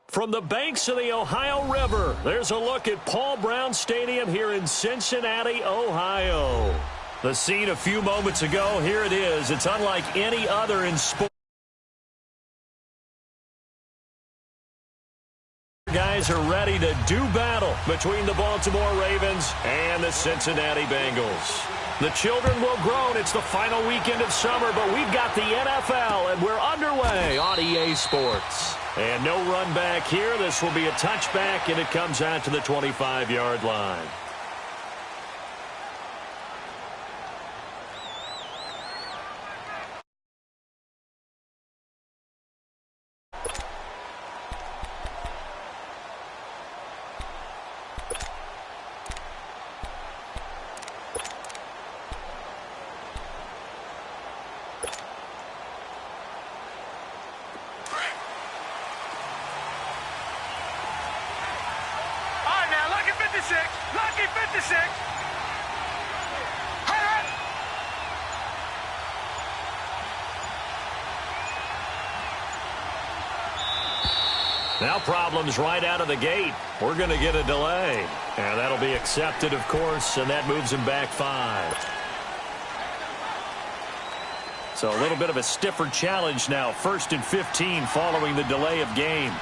From the banks of the Ohio River, there's a look at Paul Brown Stadium here in Cincinnati, Ohio. The scene a few moments ago, here it is. It's unlike any other in sport. Guys are ready to do battle between the Baltimore Ravens and the Cincinnati Bengals. The children will groan. It's the final weekend of summer, but we've got the NFL, and we're underway on EA Sports. And no run back here. This will be a touchback, and it comes out to the 25-yard line. Lucky 56. Now problems right out of the gate. We're going to get a delay. And that'll be accepted, of course, and that moves him back 5. So a little bit of a stiffer challenge now. 1st and 15 following the delay of game.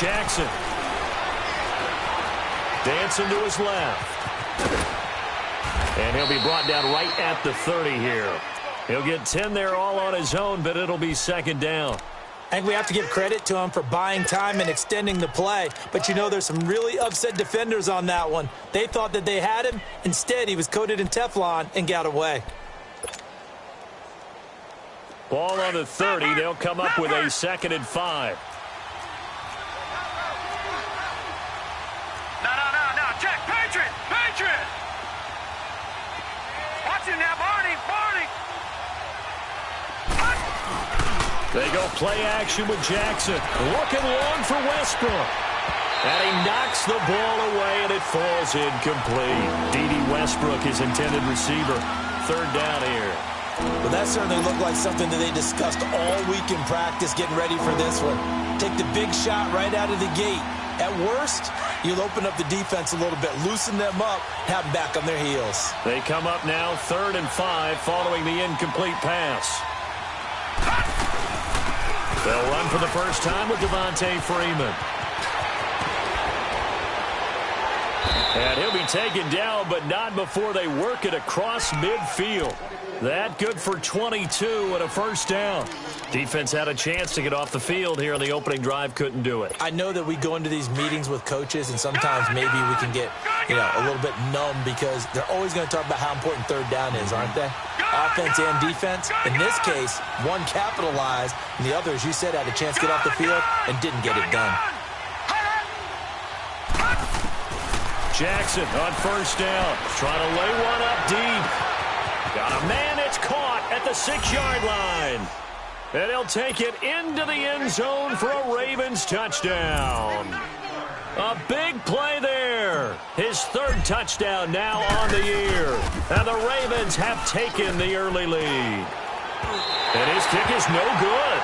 Jackson. Dancing to his left. And he'll be brought down right at the 30 here. He'll get 10 there all on his own, but it'll be 2nd down. I think we have to give credit to him for buying time and extending the play. But, you know, there's some really upset defenders on that one. They thought that they had him. Instead, he was coated in Teflon and got away. Ball on the 30. They'll come up with a 2nd and 5. They go play action with Jackson. Looking long for Westbrook. And he knocks the ball away, and it falls incomplete. D.D. Westbrook, his intended receiver. 3rd down here. Well, that certainly looked like something that they discussed all week in practice, getting ready for this one. Take the big shot right out of the gate. At worst, you'll open up the defense a little bit, loosen them up, have them back on their heels. They come up now 3rd and 5 following the incomplete pass. They'll run for the first time with Devontae Freeman. And he'll be taken down, but not before they work it across midfield. That good for 22 and a 1st down. Defense had a chance to get off the field here on the opening drive, couldn't do it. I know that we go into these meetings with coaches, and sometimes maybe we can get, a little bit numb because they're always going to talk about how important 3rd down is, aren't they? Offense and defense. In this case, one capitalized, and the other, as you said, had a chance to get off the field and didn't get it done. Jackson on 1st down, trying to lay one up deep. Got a man, it's caught at the 6-yard line. And he'll take it into the end zone for a Ravens touchdown. A big play there. His 3rd touchdown now on the year. And the Ravens have taken the early lead. And his kick is no good.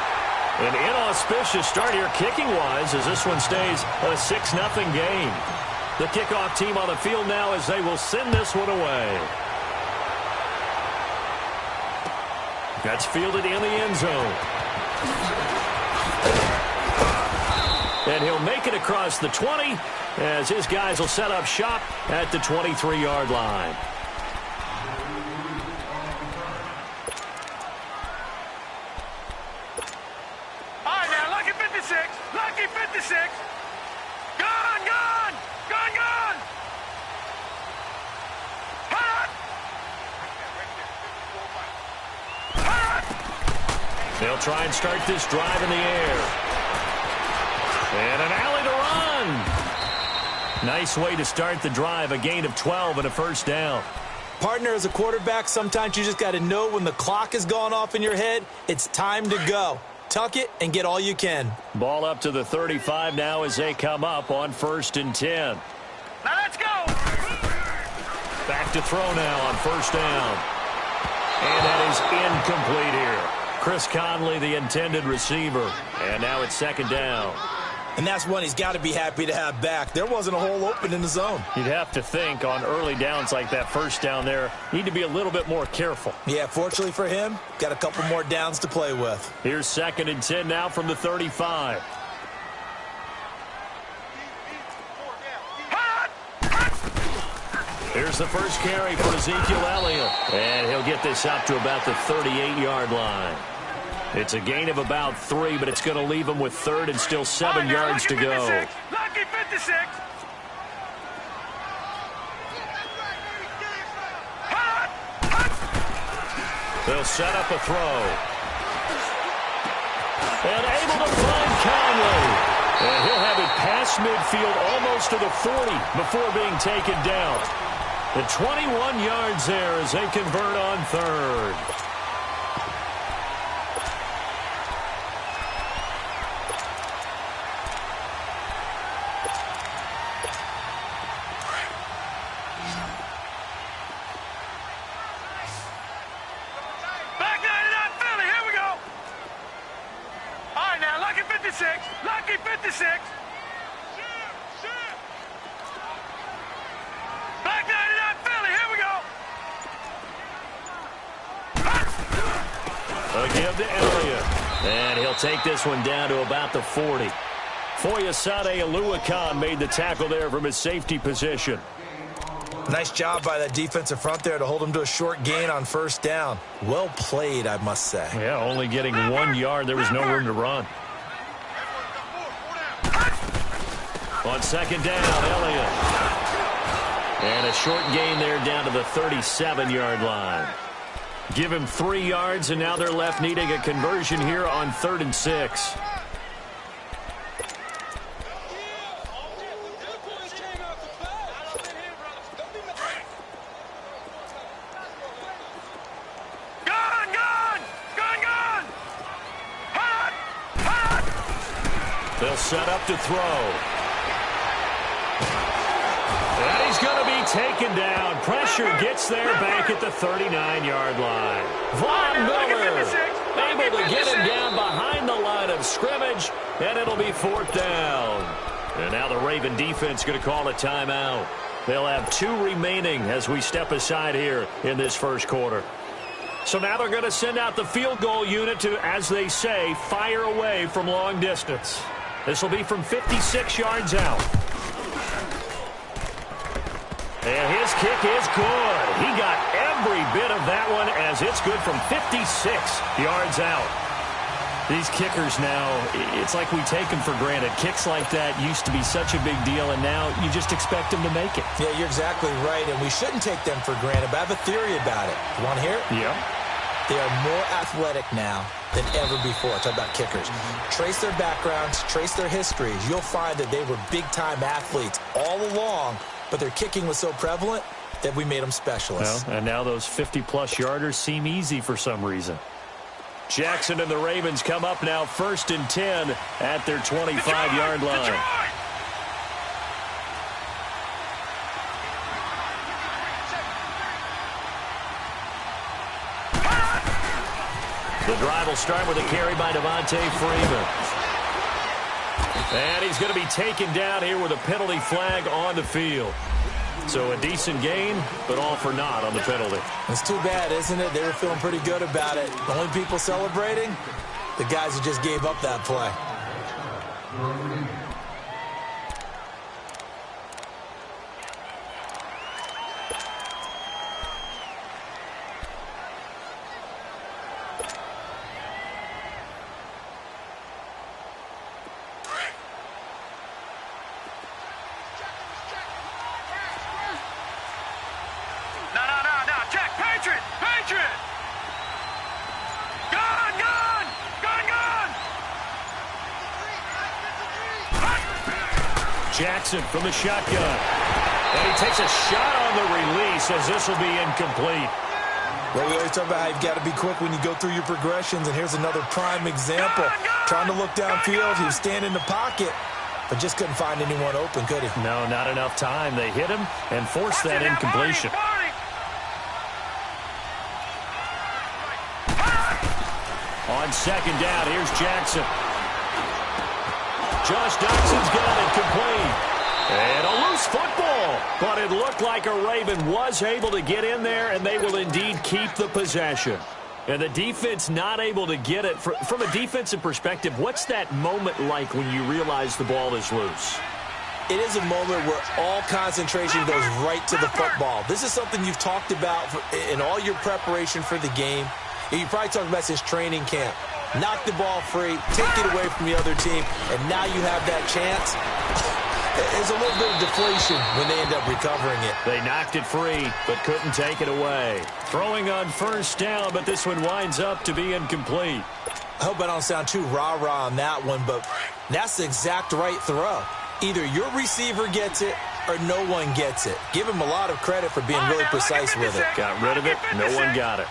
An inauspicious start here kicking-wise as this one stays a 6-0 game. The kickoff team on the field now as they will send this one away. That's fielded in the end zone. And he'll make it across the 20 as his guys will set up shop at the 23-yard line. All right, now, lucky 56. Lucky 56. Gone, gone. Gone, gone. They'll try and start this drive in the air. And an alley to run. Nice way to start the drive. A gain of 12 and a 1st down. Partner, as a quarterback, sometimes you just got to know when the clock has gone off in your head, it's time to go. Tuck it and get all you can. Ball up to the 35 now as they come up on 1st and 10. Now let's go. Back to throw now on 1st down. And that is incomplete here. Chris Conley, the intended receiver. And now it's 2nd down. And that's one he's got to be happy to have back. There wasn't a hole open in the zone. You'd have to think on early downs like that 1st down there, need to be a little bit more careful. Yeah, fortunately for him, got a couple more downs to play with. Here's 2nd and 10 now from the 35. Here's the first carry for Ezekiel Elliott. And he'll get this up to about the 38-yard line. It's a gain of about 3, but it's going to leave him with 3rd and still 7 yards to go. Lucky 56. They'll set up a throw. And able to find Conley. And he'll have it past midfield almost to the 40 before being taken down. The 21 yards there as they convert on 3rd. Lucky 56. Back 99 Philly. Here we go. A give to Elliott. And he'll take this one down to about the 40. Foyesade Oluwakan made the tackle there from his safety position. Nice job by that defensive front there to hold him to a short gain on 1st down. Well played, I must say. Yeah, only getting 1 yard. There was no room to run. On 2nd down, Elliott. And a short gain there down to the 37-yard line. Give him 3 yards, and now they're left needing a conversion here on 3rd and 6. They'll set up to throw. And he's going to be taken down. Pressure gets there back at the 39-yard line. Von Miller able to get him down behind the line of scrimmage, and it'll be 4th down. And now the Raven defense going to call a timeout. They'll have 2 remaining as we step aside here in this 1st quarter. So now they're going to send out the field goal unit to, as they say, fire away from long distance. This will be from 56 yards out. And his kick is good. He got every bit of that one as it's good from 56 yards out. These kickers now, it's like we take them for granted. Kicks like that used to be such a big deal, and now you just expect them to make it. Yeah, you're exactly right, and we shouldn't take them for granted, but I have a theory about it. You want to hear it? Yeah. They are more athletic now than ever before. Talk about kickers. Trace their backgrounds, trace their histories. You'll find that they were big-time athletes all along, but their kicking was so prevalent that we made them specialists. Well, and now those 50-plus yarders seem easy for some reason. Jackson and the Ravens come up now 1st and 10 at their 25-yard line. The drive will start with a carry by Devontae Freeman. And he's going to be taken down here with a penalty flag on the field. So a decent gain, but all for naught on the penalty. It's too bad, isn't it? They were feeling pretty good about it. The only people celebrating, the guys who just gave up that play. Jackson from the shotgun. And he takes a shot on the release as this will be incomplete. Well, we always talk about how you've got to be quick when you go through your progressions, and here's another prime example. Trying to look downfield, he was standing in the pocket, but just couldn't find anyone open, could he? No, not enough time. They hit him and forced that incompletion. On second down, here's Jackson. Josh Doxson's got it complete. And a loose football. But it looked like a Raven was able to get in there, and they will indeed keep the possession. And the defense not able to get it. From a defensive perspective, what's that moment like when you realize the ball is loose? It is a moment where all concentration goes right to the football. This is something you've talked about in all your preparation for the game. You probably talked about since training camp. Knock the ball free, take it away from the other team, and now you have that chance. There's a little bit of deflation when they end up recovering it. They knocked it free, but couldn't take it away. Throwing on first down, but this one winds up to be incomplete. I hope I don't sound too rah-rah on that one, but that's the exact right throw. Either your receiver gets it or no one gets it. Give him a lot of credit for being really precise with it. Got rid of it. No one got it.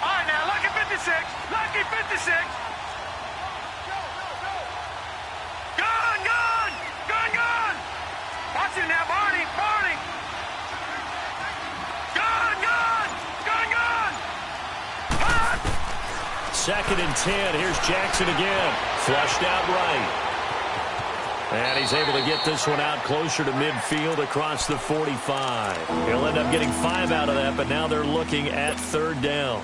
All right, now, lucky 56. Lucky 56. Watch it now, Barney! Barney! Gone! Second and 10. Here's Jackson again. Flushed out right. And he's able to get this one out closer to midfield across the 45. He'll end up getting 5 out of that, but now they're looking at third down.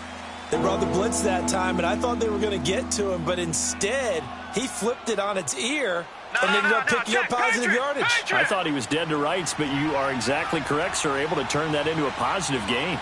They brought the blitz that time, and I thought they were going to get to him, but instead he flipped it on its ear and ended up picking up positive yardage. I thought he was dead to rights, but you are exactly correct, sir. Able to turn that into a positive gain.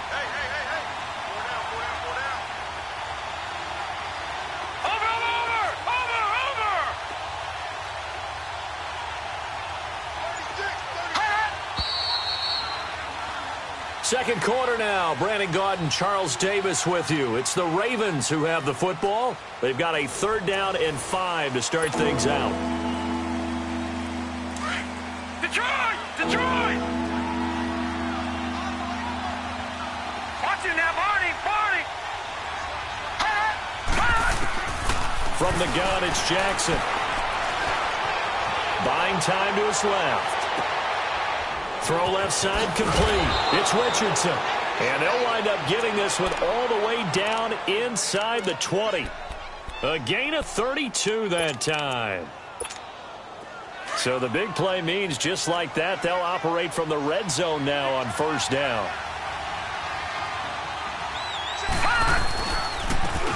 Second quarter now. Brandon Gaudin, Charles Davis with you. It's the Ravens who have the football. They've got a third down and 5 to start things out. Detroit! Watch it now, Barney! From the gun, it's Jackson. Buying time to his left. Throw left side complete. It's Richardson. And they'll wind up getting this one all the way down inside the 20. A gain of 32 that time. So the big play means just like that, they'll operate from the red zone now on first down.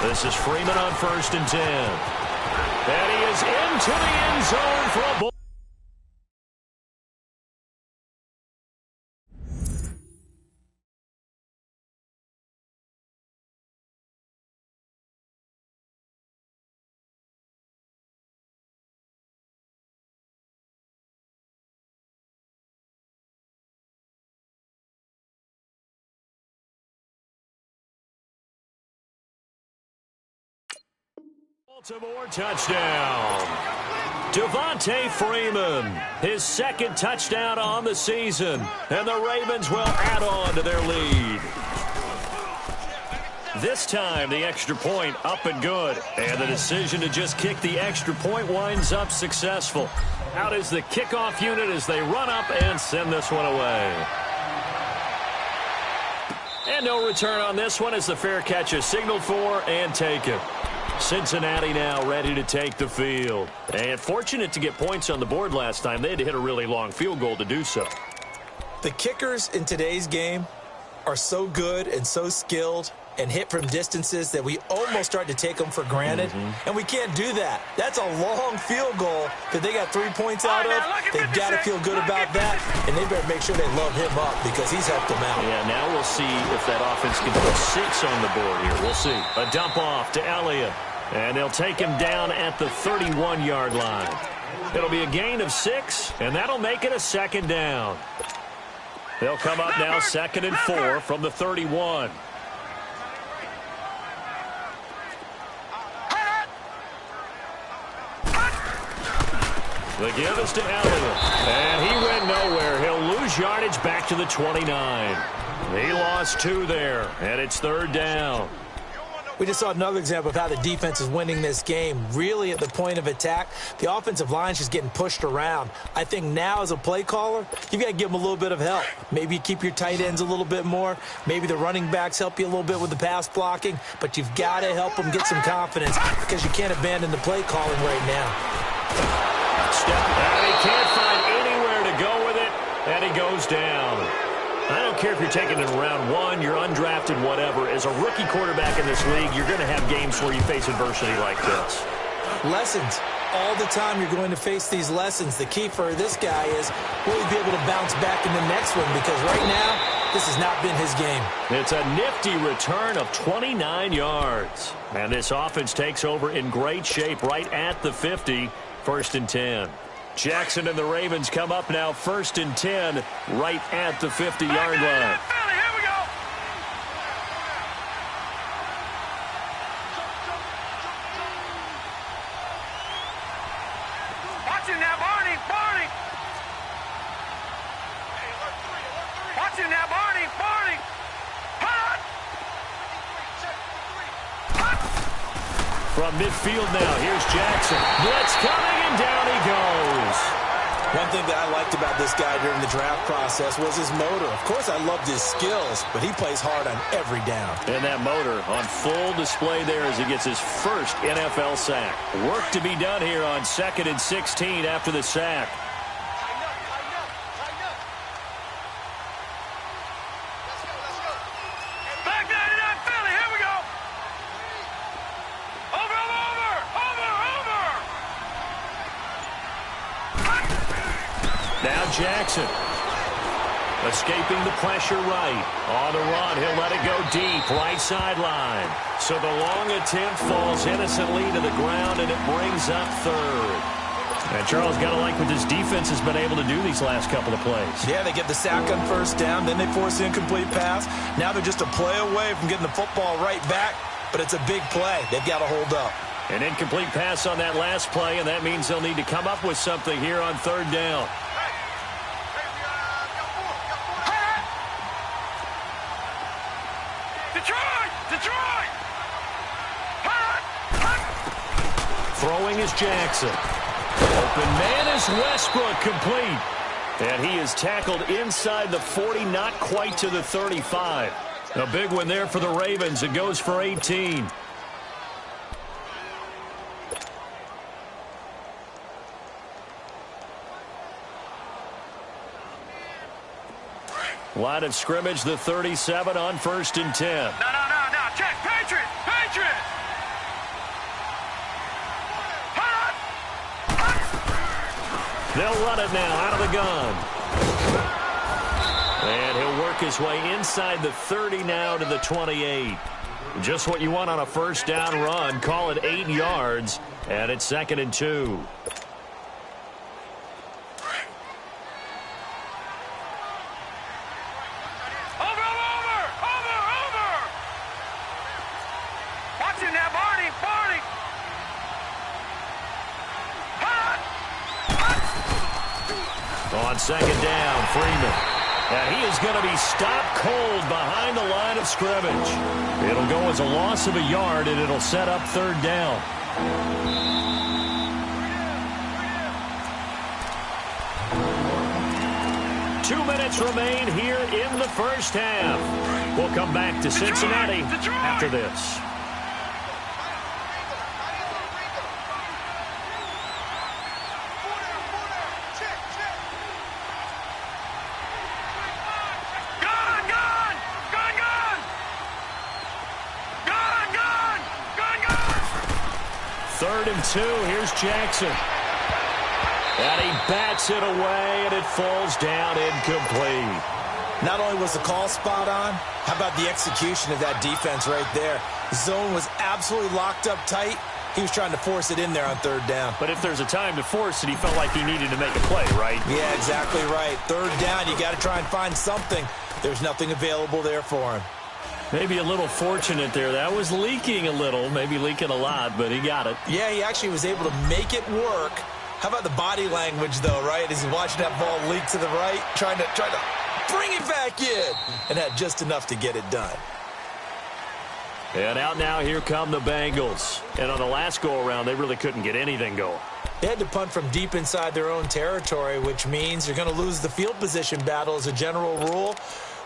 This is Freeman on first and 10. And he is into the end zone for a ball. Baltimore touchdown. Devontae Freeman, his second touchdown on the season, and the Ravens will add on to their lead. This time, the extra point up and good, and the decision to just kick the extra point winds up successful. Out is the kickoff unit as they run up and send this one away. And no return on this one as the fair catch is signaled for and taken. Cincinnati now ready to take the field. And fortunate to get points on the board last time. They had to hit a really long field goal to do so. The kickers in today's game are so good and so skilled and hit from distances that we almost start to take them for granted. And we can't do that. That's a long field goal that they got 3 points out of. They've got to feel good about that, and they better make sure they love him up because he's helped them out. Yeah, now we'll see if that offense can put 6 on the board here. We'll see. A dump off to Elliott, and they'll take him down at the 31-yard line. It'll be a gain of 6, and that'll make it a second down. They'll come up now second and 4 from the 31. The give is to Elliott, and he went nowhere. He'll lose lose yardage back to the 29. He lost 2 there, and it's 3rd down. We just saw another example of how the defense is winning this game. Really, at the point of attack, the offensive line is just getting pushed around. I think now, as a play caller, you've got to give them a little bit of help. Maybe you keep your tight ends a little bit more. Maybe the running backs help you a little bit with the pass blocking. But you've got to help them get some confidence because you can't abandon the play calling right now. And he can't find anywhere to go with it, and he goes down. I don't care if you're taking it in round 1, you're undrafted, whatever. As a rookie quarterback in this league, you're going to have games where you face adversity like this. Lessons. All the time you're going to face these lessons. The key for this guy is will he be able to bounce back in the next one? Because right now, this has not been his game. It's a nifty return of 29 yards. And this offense takes over in great shape right at the 50, 1st and 10. Jackson and the Ravens come up now 1st and 10 right at the 50-yard line. Here we go. Watch it now, Barney. Barney. Watch it now, Barney. Barney. Hot. From midfield now, here's Jackson. Blitz coming, and down he goes. One thing that I liked about this guy during the draft process was his motor. Of course, I loved his skills, but he plays hard on every down. And that motor on full display there as he gets his first NFL sack. Work to be done here on 2nd and 16 after the sack. Back 99, Philly. Here we go. Over. Now Jackson. Escaping the pressure right. On the run, he'll let it go deep, right sideline. So the long attempt falls innocently to the ground, and it brings up 3rd. And Charles, got to like what this defense has been able to do these last couple of plays. Yeah, they get the sack on 1st down, then they force the incomplete pass. Now they're just a play away from getting the football right back, but it's a big play. They've got to hold up. An incomplete pass on that last play, and that means they'll need to come up with something here on 3rd down. Detroit! Throwing is Jackson. Open man is Westbrook, complete. And he is tackled inside the 40, not quite to the 35. A big one there for the Ravens. It goes for 18. Line of scrimmage, the 37 on 1st and 10. No. Check. Patriot. They'll run it now out of the gun. And he'll work his way inside the 30 now to the 28. Just what you want on a 1st down run. Call it 8 yards. And it's 2nd and 2. On 2nd down, Freeman. And he is going to be stopped cold behind the line of scrimmage. It'll go as a loss of a yard, and it'll set up 3rd down. Two minutes remain here in the 1st half. We'll come back to Cincinnati after this. Third and 2. Here's Jackson. And he bats it away, and it falls down incomplete. Not only was the call spot on, how about the execution of that defense right there? The zone was absolutely locked up tight. He was trying to force it in there on 3rd down. But if there's a time to force it, he felt like he needed to make a play, right? Yeah, exactly right. 3rd down, you got to try and find something. There's nothing available there for him. Maybe a little fortunate there. That was leaking a little, maybe leaking a lot, but he got it. Yeah, he actually was able to make it work How about the body language, though, right? As he's watching that ball leak to the right, trying to bring it back in, and had just enough to get it done. And out now, here come the Bengals. And on the last go-around, they really couldn't get anything going. They had to punt from deep inside their own territory, which means you're going to lose the field position battle as a general rule.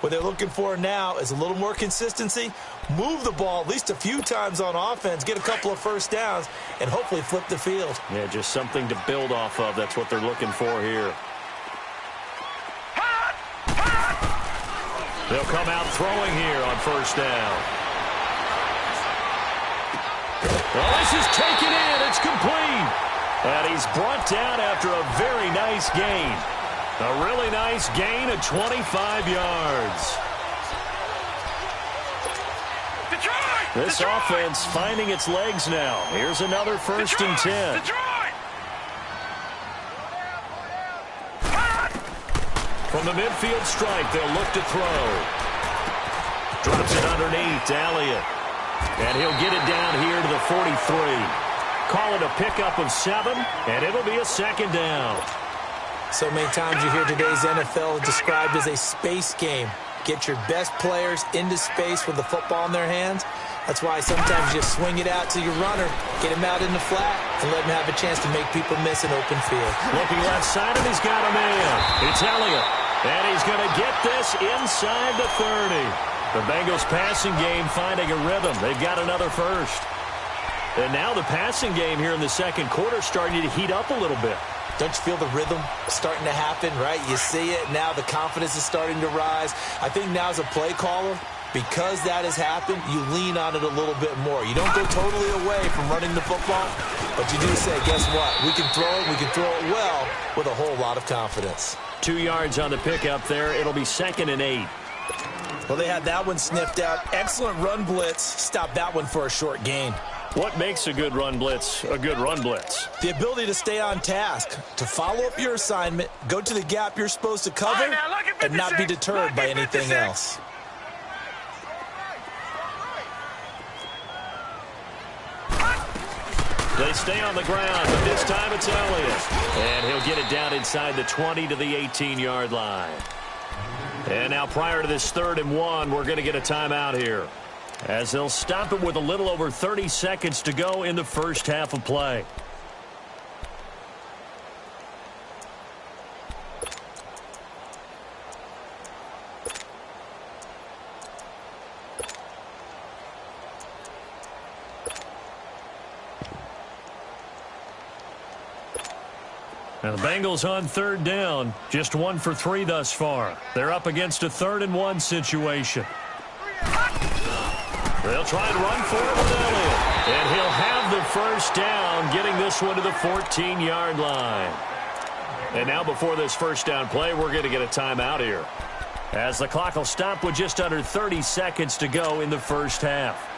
What they're looking for now is a little more consistency, move the ball at least a few times on offense, get a couple of first downs, and hopefully flip the field. Yeah, just something to build off of. That's what they're looking for here. They'll come out throwing here on first down. Well, this is taken in. It's complete. And he's brought down after a very nice gain. A really nice gain of 25 yards. This offense finding its legs now. Here's another first and 10. From the midfield stripe, they'll look to throw. Drops it underneath to Elliott. And he'll get it down here to the 43. Call it a pickup of 7, and it'll be a second down. So many times you hear today's NFL described as a space game. Get your best players into space with the football in their hands. That's why sometimes you swing it out to your runner, get him out in the flat, and let him have a chance to make people miss an open field. Looking left side, and he's got a man. It's Elliott. And he's going to get this inside the 30. The Bengals passing game finding a rhythm. They've got another first. And now the passing game here in the second quarter starting to heat up a little bit. Don't you feel the rhythm starting to happen, right? You see it. Now the confidence is starting to rise. I think now as a play caller, because that has happened, you lean on it a little bit more. You don't go totally away from running the football, but you do say, guess what? We can throw it. We can throw it well with a whole lot of confidence. 2 yards on the pickup there. It'll be 2nd and 8. Well, they had that one sniffed out. Excellent run blitz. Stop that one for a short gain. What makes a good run blitz a good run blitz? The ability to stay on task, to follow up your assignment, go to the gap you're supposed to cover, and not be deterred by anything else. They stay on the ground, but this time it's Elliott. And he'll get it down inside the 20 to the 18-yard line. And now prior to this 3rd and 1, we're going to get a timeout here, as they'll stop it with a little over 30 seconds to go in the first half of play. Now the Bengals on 3rd down, just 1 for 3 thus far. They're up against a 3rd and 1 situation. They'll try and run for it with Elliott. And he'll have the first down, getting this one to the 14-yard line. And now before this first down play, we're going to get a timeout here, as the clock will stop with just under 30 seconds to go in the first half.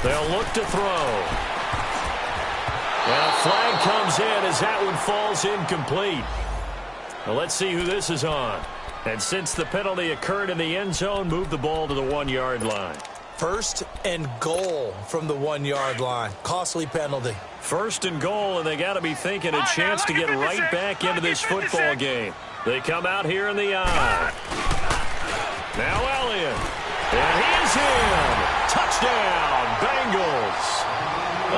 They'll look to throw. And a flag comes in as that one falls incomplete. Well, let's see who this is on. And since the penalty occurred in the end zone, move the ball to the 1-yard line. 1st and goal from the 1-yard line. Costly penalty. 1st and goal, and they got to be thinking a chance to get right back into this football game. They come out here in the eye. Now Elliott. And he is in. Touchdown, Bengals.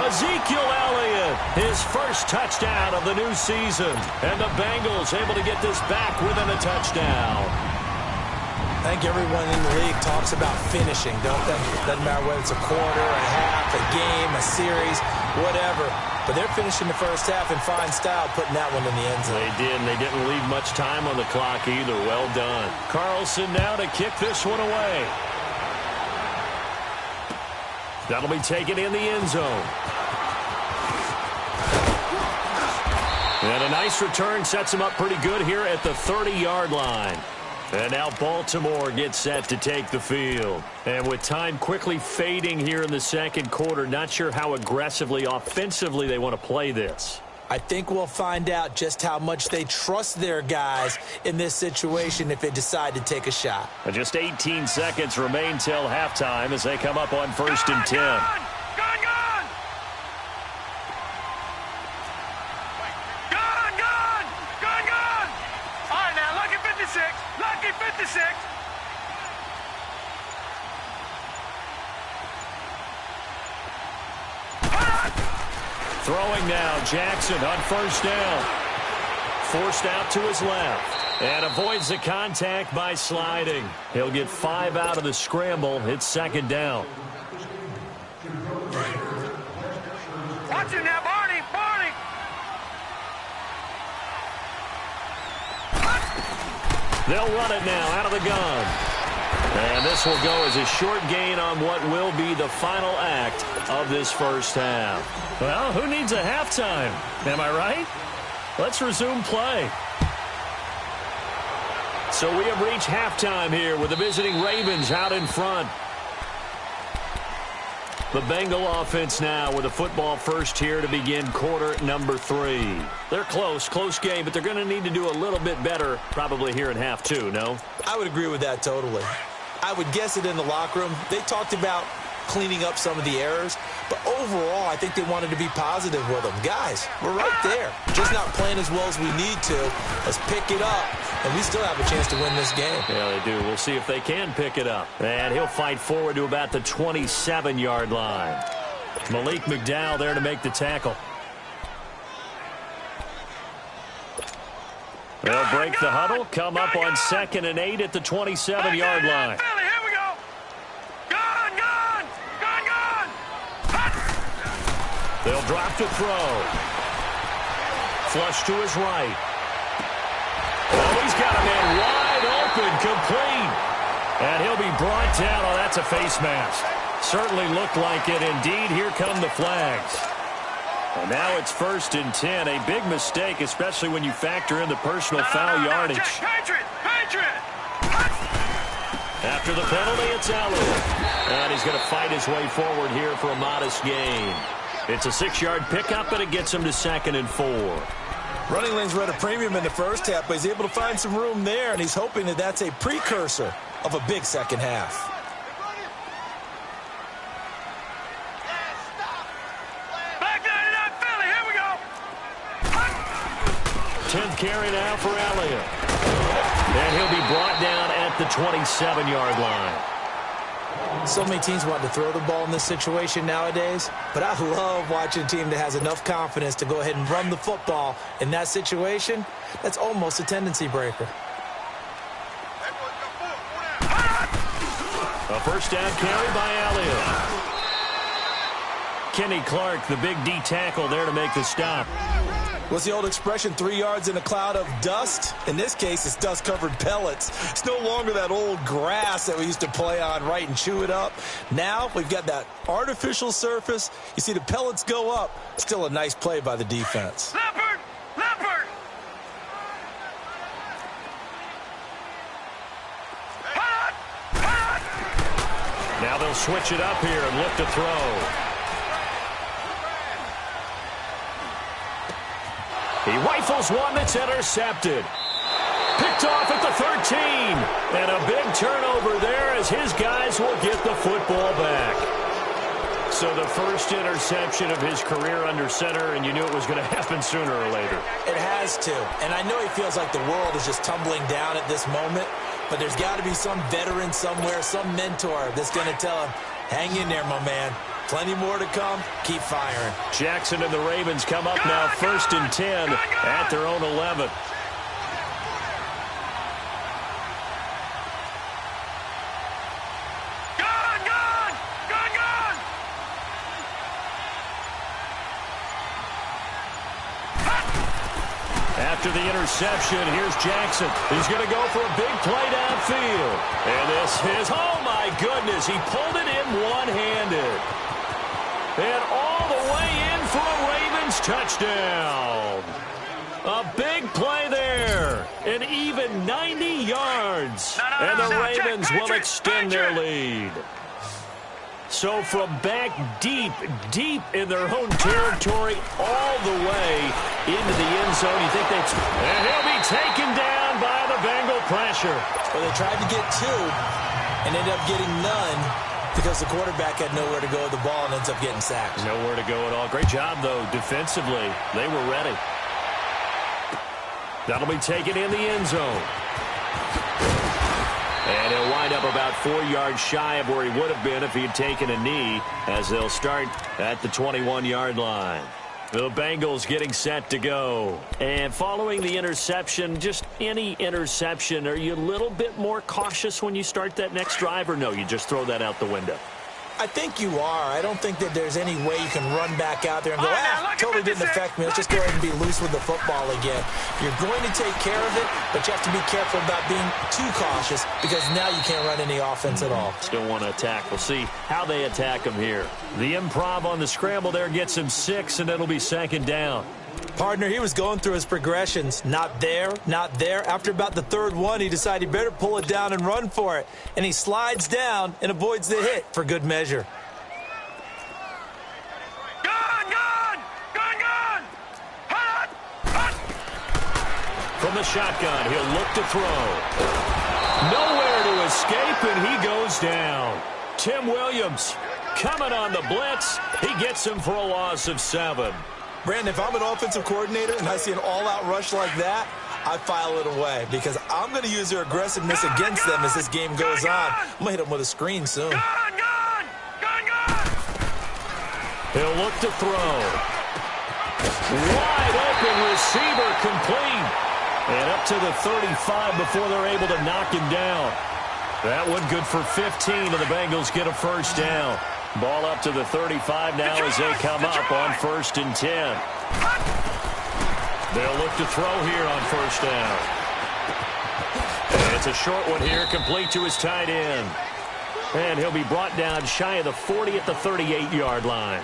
Ezekiel Elliott, his first touchdown of the new season. And the Bengals able to get this back within a touchdown. I think everyone in the league talks about finishing, don't they? Doesn't matter whether it's a quarter, a half, a game, a series, whatever. But they're finishing the first half in fine style, putting that one in the end zone. They did, and they didn't leave much time on the clock either. Well done. Carlson now to kick this one away. That'll be taken in the end zone. And a nice return sets him up pretty good here at the 30-yard line. And now Baltimore gets set to take the field. And with time quickly fading here in the second quarter, not sure how aggressively, offensively they want to play this. I think we'll find out just how much they trust their guys in this situation if they decide to take a shot. And just 18 seconds remain till halftime as they come up on 1st and 10. Lucky 56. Throwing now, Jackson on 1st down. Forced out to his left. And avoids the contact by sliding. He'll get 5 out of the scramble. It's 2nd down. Watch him now, Barney. Barney. They'll run it now out of the gun. And this will go as a short gain on what will be the final act of this first half. Well, who needs a halftime? Am I right? Let's resume play. So we have reached halftime here with the visiting Ravens out in front. The Bengal offense now with a football first here to begin quarter number 3. They're close game, but they're going to need to do a little bit better probably here in half 2, no? I would agree with that totally. I would guess it in the locker room. They talked about cleaning up some of the errors, but overall, I think they wanted to be positive with them. Guys, we're right there. Just not playing as well as we need to. Let's pick it up, and we still have a chance to win this game. Yeah, they do. We'll see if they can pick it up. And he'll fight forward to about the 27-yard line. Malik McDowell there to make the tackle. They'll break the huddle, come up on 2nd and 8 at the 27-yard line. They'll drop to throw. Flush to his right. Oh, he's got a man wide open, complete. And he'll be brought down. Oh, that's a face mask. Certainly looked like it. Indeed, here come the flags. And now it's 1st and 10. A big mistake, especially when you factor in the personal foul yardage. After the penalty, it's Elliott. And he's going to fight his way forward here for a modest gain. It's a 6-yard pickup, and it gets him to 2nd and 4. Running lanes were at a premium in the first half, but he's able to find some room there, and he's hoping that that's a precursor of a big second half. Back 99, Philly, here we go. 10th carry now for Elliott. And he'll be brought down at the 27-yard line. So many teams want to throw the ball in this situation nowadays, but I love watching a team that has enough confidence to go ahead and run the football in that situation. That's almost a tendency breaker. A 1st down carry by Elliott. Kenny Clark, the big D tackle there to make the stop. What's the old expression, 3 yards in a cloud of dust? In this case, it's dust-covered pellets. It's no longer that old grass that we used to play on, right, and chew it up. Now we've got that artificial surface. You see the pellets go up. Still a nice play by the defense. Leopard! Leopard! Now they'll switch it up here and look to throw. He rifles one that's intercepted. Picked off at the 13. And a big turnover there as his guys will get the football back. So the first interception of his career under center, and you knew it was going to happen sooner or later. It has to. And I know he feels like the world is just tumbling down at this moment, but there's got to be some veteran somewhere, some mentor that's going to tell him, hang in there, my man. Plenty more to come. Keep firing. Jackson and the Ravens come up now 1st and 10 at their own 11. After the interception, here's Jackson. He's going to go for a big play downfield. And this is, oh my goodness, he pulled it in one-handed. And all the way in for a Ravens touchdown. A big play there. an even 90 yards. And the Ravens will extend their lead. So from back deep in their own territory, all the way into the end zone, you think they'd... And he'll be taken down by the Bengal pressure. Well, they tried to get 2 and ended up getting none because the quarterback had nowhere to go with the ball and ends up getting sacked. Nowhere to go at all. Great job, though, defensively. They were ready. That'll be taken in the end zone. And he'll wind up about 4 yards shy of where he would have been if he had taken a knee, as they'll start at the 21-yard line. The Bengals getting set to go. And following the interception, just any interception, are you a little bit more cautious when you start that next drive, or no, you just throw that out the window? I think you are. I don't think that there's any way you can run back out there and go, totally didn't affect me. Let's just go ahead and be loose with the football again. You're going to take care of it, but you have to be careful about being too cautious because now you can't run any offense at all. Still want to attack. We'll see how they attack him here. The improv on the scramble there gets him 6, and it'll be second down. Partner, he was going through his progressions. Not there, not there. After about the third one, he decided he better pull it down and run for it. And he slides down and avoids the hit for good measure. Gone! Hot! From the shotgun, he'll look to throw. Nowhere to escape, and he goes down. Tim Williams coming on the blitz. He gets him for a loss of 7. Brandon, if I'm an offensive coordinator and I see an all-out rush like that, I file it away because I'm going to use their aggressiveness against them as this game goes on. I'm going to hit them with a screen soon. Gone! He'll look to throw. Wide open receiver complete. And up to the 35 before they're able to knock him down. That one good for 15, and the Bengals get a first down. Ball up to the 35 now as they come up on 1st and 10. They'll look to throw here on 1st down. And it's a short one here, complete to his tight end. And he'll be brought down shy of the 40 at the 38-yard line.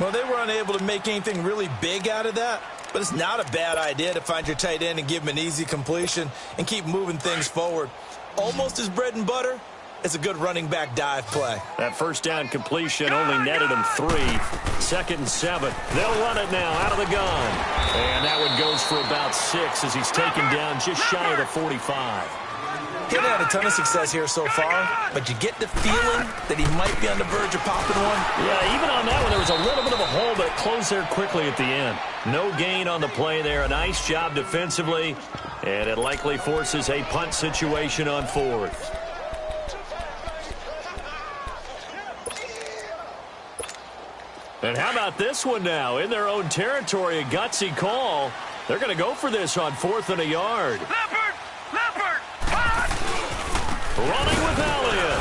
Well, they were unable to make anything really big out of that, but it's not a bad idea to find your tight end and give him an easy completion and keep moving things forward. Almost his bread and butter. It's a good running back dive play. That first down completion only netted him 3. 2nd and 7. They'll run it now out of the gun. And that one goes for about 6 as he's taken down just shy of the 45. He had a ton of success here so far, but you get the feeling that he might be on the verge of popping one. Yeah, even on that one, there was a little bit of a hole, but it closed there quickly at the end. No gain on the play there. A nice job defensively, and it likely forces a punt situation on 4th. And how about this one now? In their own territory, a gutsy call. They're going to go for this on 4th and a yard. Leopard! Hot! Running with Elliott.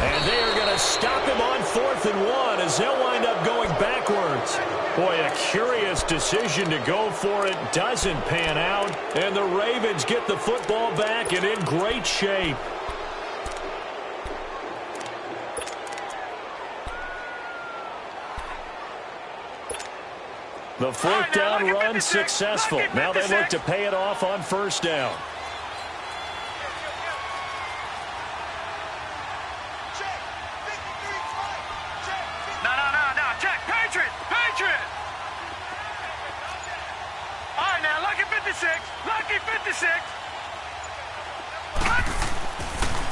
And they are going to stop him on 4th and 1 as they'll wind up going backwards. Boy, a curious decision to go for it. Doesn't pan out. And the Ravens get the football back and in great shape. The 4th down run successful. Now they look to pay it off on 1st down. No. Check. Patriot. All right, now, lucky 56.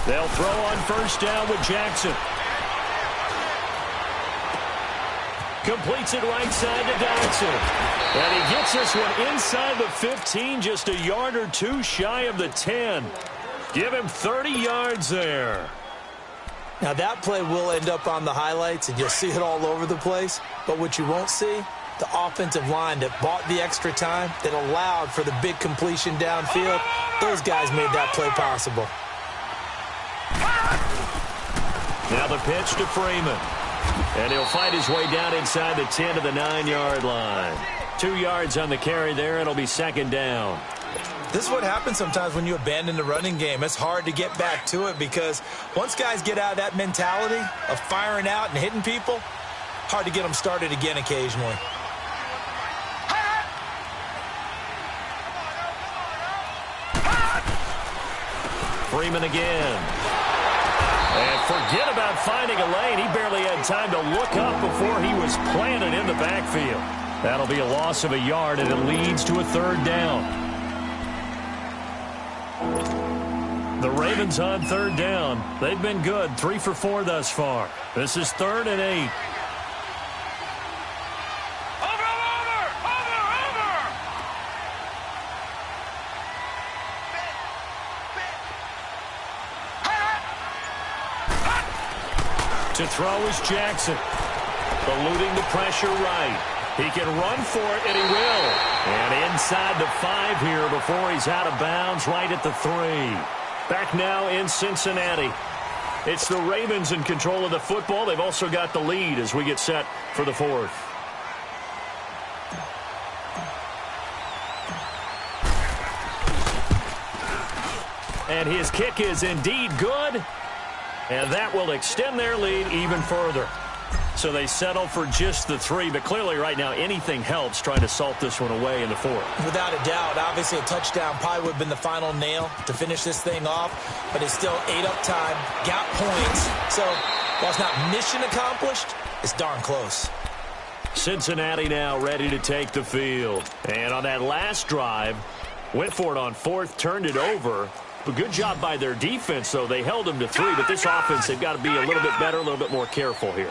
They'll throw on 1st down with Jackson. Completes it right side to Dodson. And he gets this one inside the 15, just a yard or 2 shy of the 10. Give him 30 yards there. Now, that play will end up on the highlights, and you'll see it all over the place. But what you won't see, the offensive line that bought the extra time, that allowed for the big completion downfield, those guys made that play possible. Now the pitch to Freeman. And he'll fight his way down inside the 10 to the 9-yard line. 2 yards on the carry there. It'll be 2nd down. This is what happens sometimes when you abandon the running game. It's hard to get back to it because once guys get out of that mentality of firing out and hitting people, hard to get them started again occasionally. Freeman again. And forget about finding a lane. He barely had time to look up before he was planted in the backfield. That'll be a loss of a yard, and it leads to a third down. The Ravens on third down. They've been good, 3 for 4 thus far. This is 3rd and 8. To throw is Jackson. Eluding the pressure right. He can run for it, and he will. And inside the 5 here before he's out of bounds right at the 3. Back now in Cincinnati. It's the Ravens in control of the football. They've also got the lead as we get set for the 4th. And his kick is indeed good. And that will extend their lead even further. So they settle for just the 3, but clearly right now anything helps trying to salt this one away in the 4th. Without a doubt, obviously a touchdown probably would have been the final nail to finish this thing off, but it's still 8 up time, got points. So while it's not mission accomplished, it's darn close. Cincinnati now ready to take the field. And on that last drive, went for it on 4th, turned it over. A good job by their defense, though. They held them to 3, but this offense, they've got to be a little bit better, a little bit more careful here.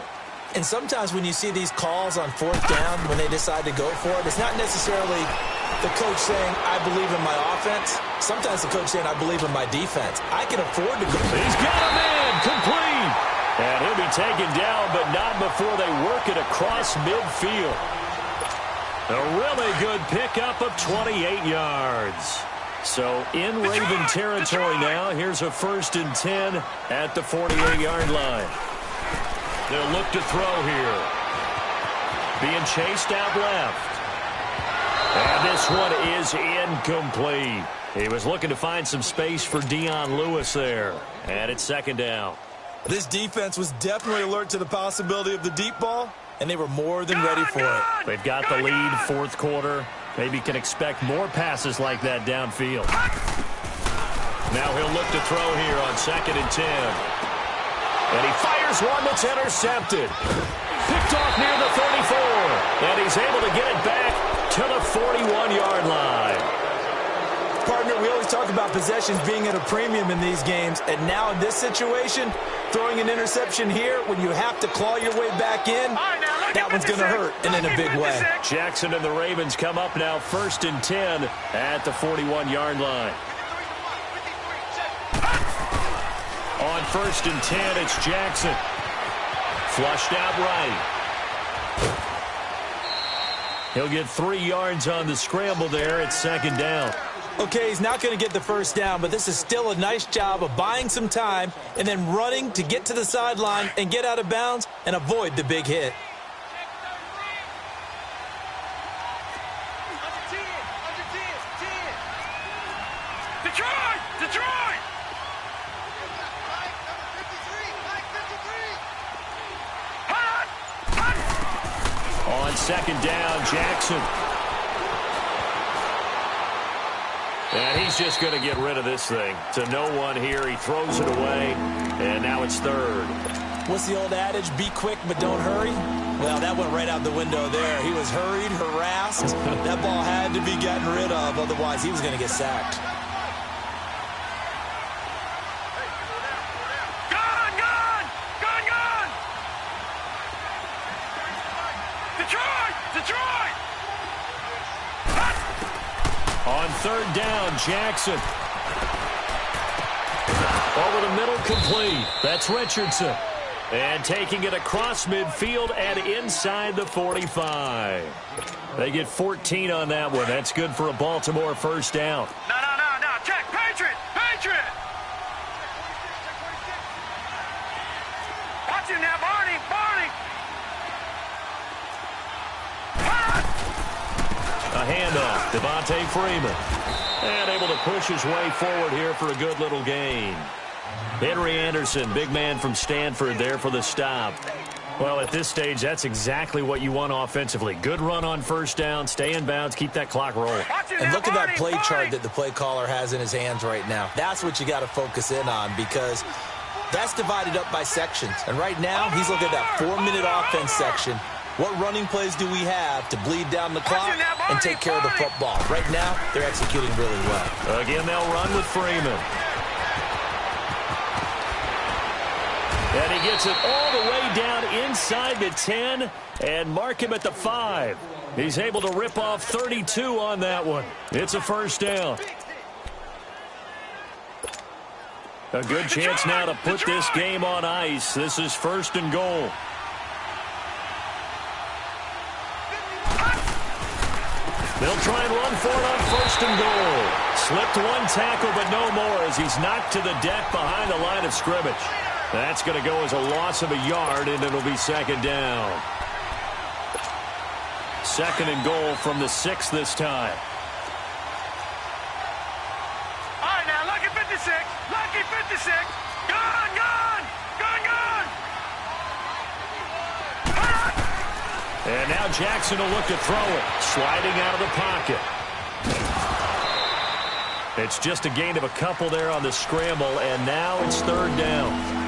And sometimes when you see these calls on 4th down, when they decide to go for it, it's not necessarily the coach saying, I believe in my offense. Sometimes the coach saying, I believe in my defense. I can afford to go. He's got him in, complete. And he'll be taken down, but not before they work it across midfield. A really good pickup of 28 yards. So in Raven territory now, here's a 1st and 10 at the 48-yard line. They'll look to throw here. Being chased out left. And this one is incomplete. He was looking to find some space for Dion Lewis there. And it's 2nd down. This defense was definitely alert to the possibility of the deep ball, and they were more than ready for it. They've got the lead, 4th quarter. Maybe can expect more passes like that downfield. Now he'll look to throw here on 2nd and 10. And he fires one that's intercepted. Picked off near the 34. And he's able to get it back to the 41-yard line. Partner, we always talk about possessions being at a premium in these games. And now in this situation, throwing an interception here when you have to claw your way back in, that one's going to hurt, and in a big way. Jackson and the Ravens come up now 1st and 10 at the 41-yard line. On 1st and 10, it's Jackson. Flushed out right. He'll get 3 yards on the scramble there. It's 2nd down. Okay, he's not going to get the 1st down, but this is still a nice job of buying some time and then running to get to the sideline and get out of bounds and avoid the big hit. Detroit! On 2nd down, Jackson. And he's just going to get rid of this thing. To no one here. He throws it away. And now it's 3rd. What's the old adage? Be quick, but don't hurry? Well, that went right out the window there. He was hurried, harassed. That ball had to be gotten rid of. Otherwise, he was going to get sacked. Detroit! On 3rd down, Jackson. Over the middle, complete. That's Richardson. And taking it across midfield and inside the 45. They get 14 on that one. That's good for a Baltimore 1st down. No. Check. Patriot! Watch him now, Barney! A handoff, Devontae Freeman. And able to push his way forward here for a good little gain. Henry Anderson, big man from Stanford there for the stop. Well, at this stage, that's exactly what you want offensively. Good run on first down, stay in bounds, keep that clock rolling. And look at that play chart that the play caller has in his hands right now. That's what you got to focus in on, because that's divided up by sections. And right now, he's looking at that 4-minute offense section. What running plays do we have to bleed down the clock and take care of the football? Right now, they're executing really well. Again, they'll run with Freeman. And he gets it all the way down inside the 10 and mark him at the 5. He's able to rip off 32 on that one. It's a first down. A good chance now to put this game on ice. This is first and goal. They'll try and run for it on first and goal. Slipped one tackle, but no more as he's knocked to the deck behind the line of scrimmage. That's going to go as a loss of a yard, and it'll be second down. Second and goal from the 6 this time. All right, now, lucky 56. Lucky 56. Gone, gone. Gone, gone. And now Jackson will look to throw it. Sliding out of the pocket. It's just a gain of a couple there on the scramble, and now it's third down.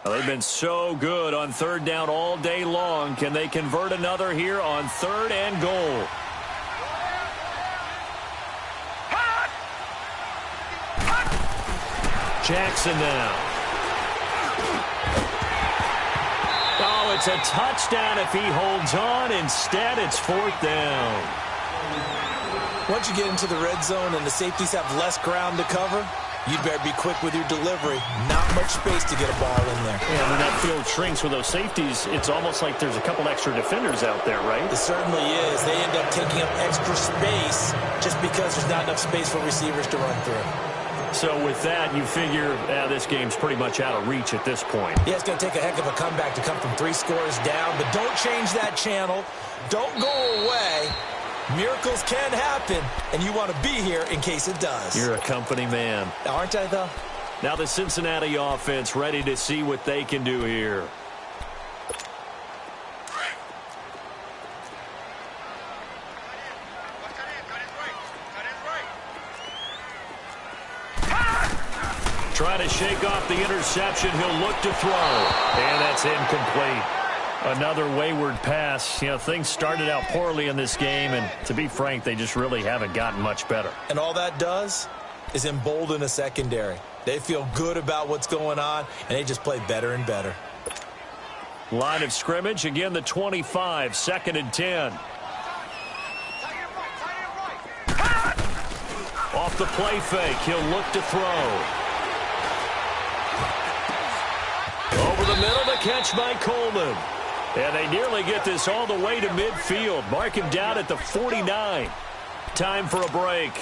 Well, they've been so good on third down all day long. Can they convert another here on third and goal? Jackson now. Oh, it's a touchdown if he holds on. Instead, it's fourth down. Once you get into the red zone and the safeties have less ground to cover, you'd better be quick with your delivery. Not much space to get a ball in there. Yeah, when that field shrinks with those safeties, it's almost like there's a couple extra defenders out there, right? It certainly is. They end up taking up extra space just because there's not enough space for receivers to run through. So with that, you figure this game's pretty much out of reach at this point. Yeah, it's going to take a heck of a comeback to come from 3 scores down, but don't change that channel. Don't go away. Miracles can happen, and you want to be here in case it does. You're a company man. Aren't I, though? Now the Cincinnati offense ready to see what they can do here. Trying to shake off the interception. He'll look to throw. And that's incomplete. Another wayward pass. You know, things started out poorly in this game, and to be frank, they just really haven't gotten much better. And all that does is embolden a secondary. They feel good about what's going on, and they just play better and better. Line of scrimmage, again the 25, second and 10. Off the play fake, he'll look to throw. Over the middle, the catch by Coleman. And they nearly get this all the way to midfield. Mark him down at the 49. Time for a break.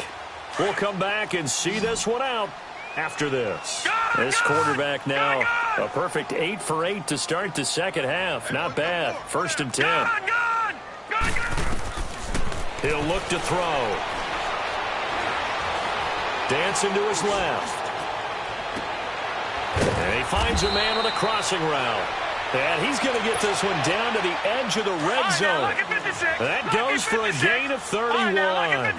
We'll come back and see this one out after this. This quarterback now, a perfect 8 for 8 to start the second half. Not bad. First and 10. He'll look to throw. Dancing to his left. And he finds a man with a crossing route. And he's going to get this one down to the edge of the red zone. That goes for a gain of 31.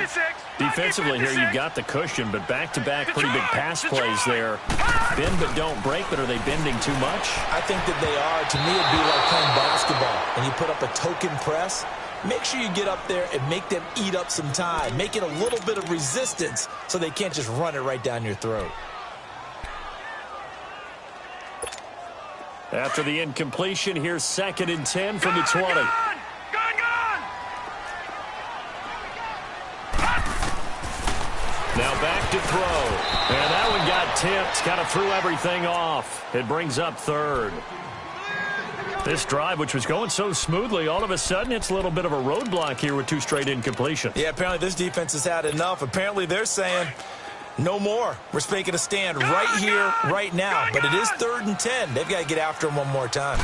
Defensively here, you've got the cushion, but back-to-back pretty big pass plays there. Bend but don't break, but are they bending too much? I think that they are. To me, it'd be like playing basketball, and you put up a token press. Make sure you get up there and make them eat up some time. Make it a little bit of resistance so they can't just run it right down your throat. After the incompletion, here's second and 10 from the 20. Gone! Now back to throw. And that one got tipped. Kind of threw everything off. It brings up third. This drive, which was going so smoothly, all of a sudden it's a little bit of a roadblock here with 2 straight incompletions. Yeah, apparently this defense has had enough. Apparently they're saying, no more. We're making a stand right here, right now. But it is third and 10. They've got to get after him one more time.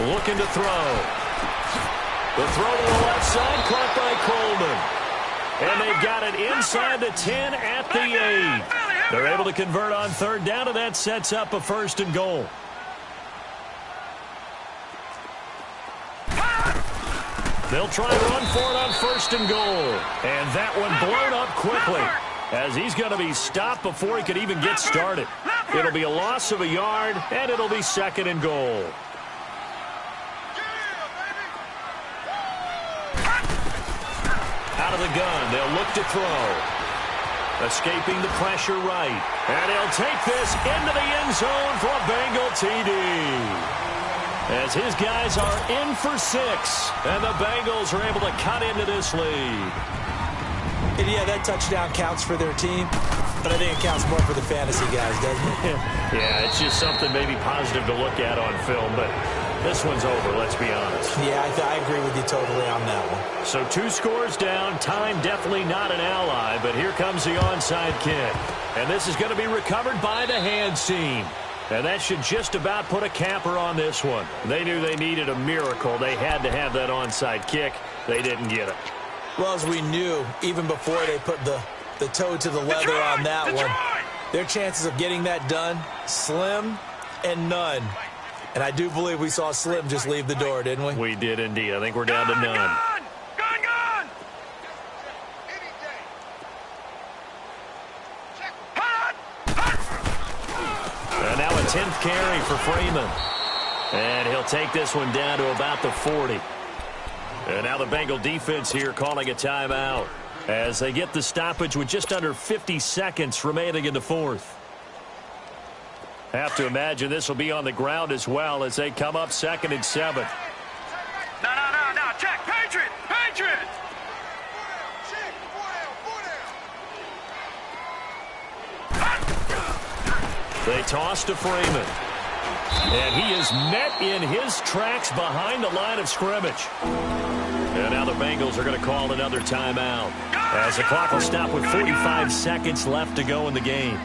Looking to throw. The throw to the left side, caught by Coleman. And they've got it inside the 10 at the 8. They're able to convert on third down, and that sets up a first and goal. They'll try and run for it on first and goal. And that one blown up quickly, as he's going to be stopped before he could even get started. It'll be a loss of a yard, and it'll be second and goal. Out of the gun, they'll look to throw. Escaping the pressure right. And he'll take this into the end zone for a Bengal TD. As his guys are in for 6, and the Bengals are able to cut into this lead. And yeah, that touchdown counts for their team, but I think it counts more for the fantasy guys, doesn't it? Yeah, it's just something maybe positive to look at on film, but this one's over, let's be honest. Yeah, I agree with you totally on that one. So 2 scores down, time definitely not an ally, but here comes the onside kick. And this is going to be recovered by the hands team. And that should just about put a capper on this one. They knew they needed a miracle. They had to have that onside kick. They didn't get it. Well, as we knew, even before they put the toe to the leather on that one, their chances of getting that done, slim and none. And I do believe we saw Slim just leave the door, didn't we? We did indeed. I think we're down to none. And now a 10th carry for Freeman. And he'll take this one down to about the 40. And now the Bengal defense here calling a timeout as they get the stoppage with just under 50 seconds remaining in the fourth. Have to imagine this will be on the ground as well as they come up 2nd and 7. No. Check. Patriot. They toss to Freeman. And he is met in his tracks behind the line of scrimmage. And now the Bengals are going to call another timeout as the clock will stop with 45 seconds left to go in the game.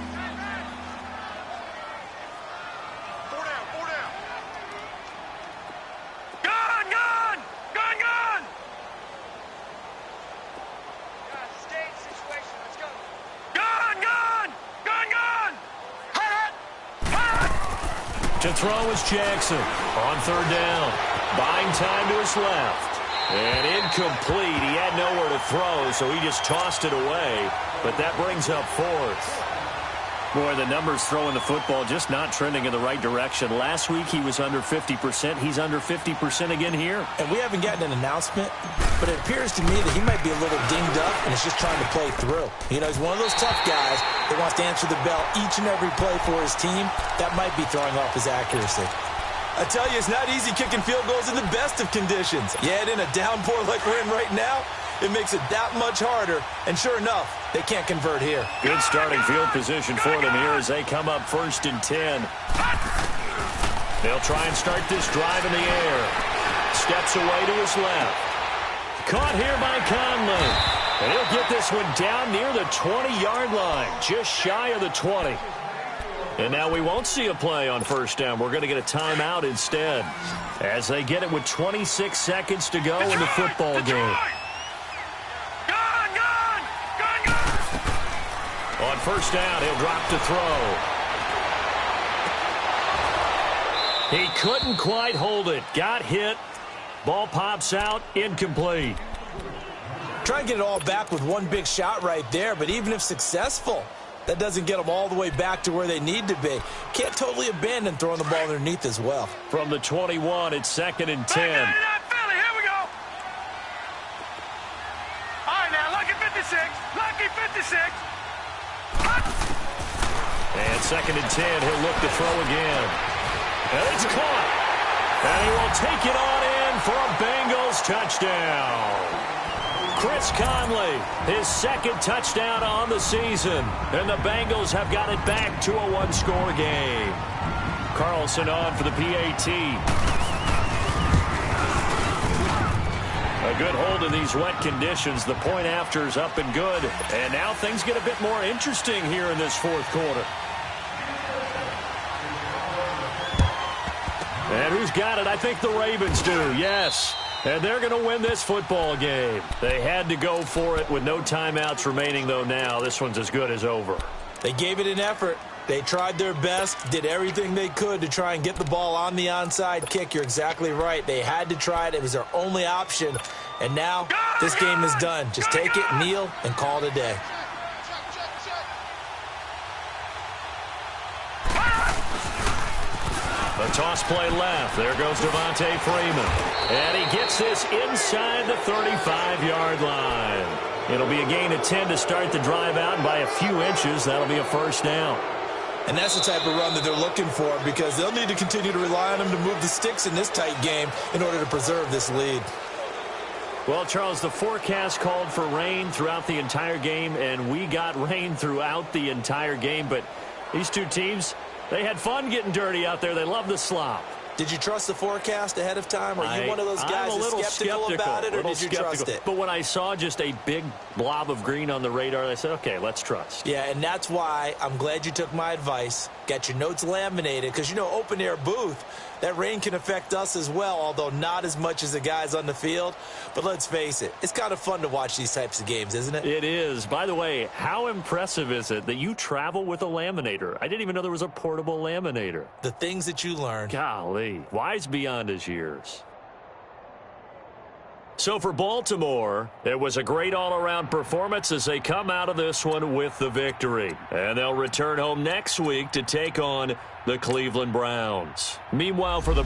To throw is Jackson on third down. Buying time to his left. And incomplete. He had nowhere to throw, so he just tossed it away. But that brings up 4th. Boy, the numbers throwing the football just not trending in the right direction. Last week he was under 50%. He's under 50% again here. And we haven't gotten an announcement, but it appears to me that he might be a little dinged up and is just trying to play through. You know, he's one of those tough guys that wants to answer the bell each and every play for his team. That might be throwing off his accuracy. I tell you, it's not easy kicking field goals in the best of conditions. Yet in a downpour like we're in right now, it makes it that much harder. And sure enough, they can't convert here. Good starting field position for them here as they come up 1st and 10. They'll try and start this drive in the air. Steps away to his left. Caught here by Conley. And he'll get this one down near the 20-yard line, just shy of the 20. And now we won't see a play on first down. We're going to get a timeout instead as they get it with 26 seconds to go in the football game. On first down, he'll drop to throw. He couldn't quite hold it. Got hit. Ball pops out. Incomplete. Try and get it all back with one big shot right there, but even if successful, that doesn't get them all the way back to where they need to be. Can't totally abandon throwing the ball underneath as well. From the 21, it's 2nd and 10. Here we go. All right, now, lucky 56. Lucky 56. And 2nd and 10, he'll look to throw again. And it's caught. And he will take it on in for a Bengals touchdown. Chris Conley, his 2nd touchdown on the season. And the Bengals have got it back to a one-score game. Carlson on for the PAT. A good hold in these wet conditions. The point after is up and good. And now things get a bit more interesting here in this fourth quarter. And who's got it? I think the Ravens do, yes. And they're going to win this football game. They had to go for it with no timeouts remaining, though now. This one's as good as over. They gave it an effort. They tried their best, did everything they could to try and get the ball on the onside kick. You're exactly right. They had to try it. It was their only option. And now this game is done. Just take it, kneel, and call it a day. The toss play left. There goes Devontae Freeman. And he gets this inside the 35-yard line. It'll be a gain of 10 to start the drive out, and by a few inches, that'll be a first down. And that's the type of run that they're looking for, because they'll need to continue to rely on him to move the sticks in this tight game in order to preserve this lead. Well, Charles, the forecast called for rain throughout the entire game, and we got rain throughout the entire game. But these two teams, they had fun getting dirty out there. They love the slop. Did you trust the forecast ahead of time? Are you one of those guys that's skeptical about it, or did you trust it? But when I saw just a big blob of green on the radar, I said, okay, let's trust. Yeah, and that's why I'm glad you took my advice. Get your notes laminated, because, you know, open-air booth, that rain can affect us as well, although not as much as the guys on the field. But let's face it, it's kind of fun to watch these types of games, isn't it? It is. By the way, how impressive is it that you travel with a laminator? I didn't even know there was a portable laminator. The things that you learn. Golly, wise beyond his years. So for Baltimore, it was a great all-around performance as they come out of this one with the victory. And they'll return home next week to take on the Cleveland Browns. Meanwhile, for the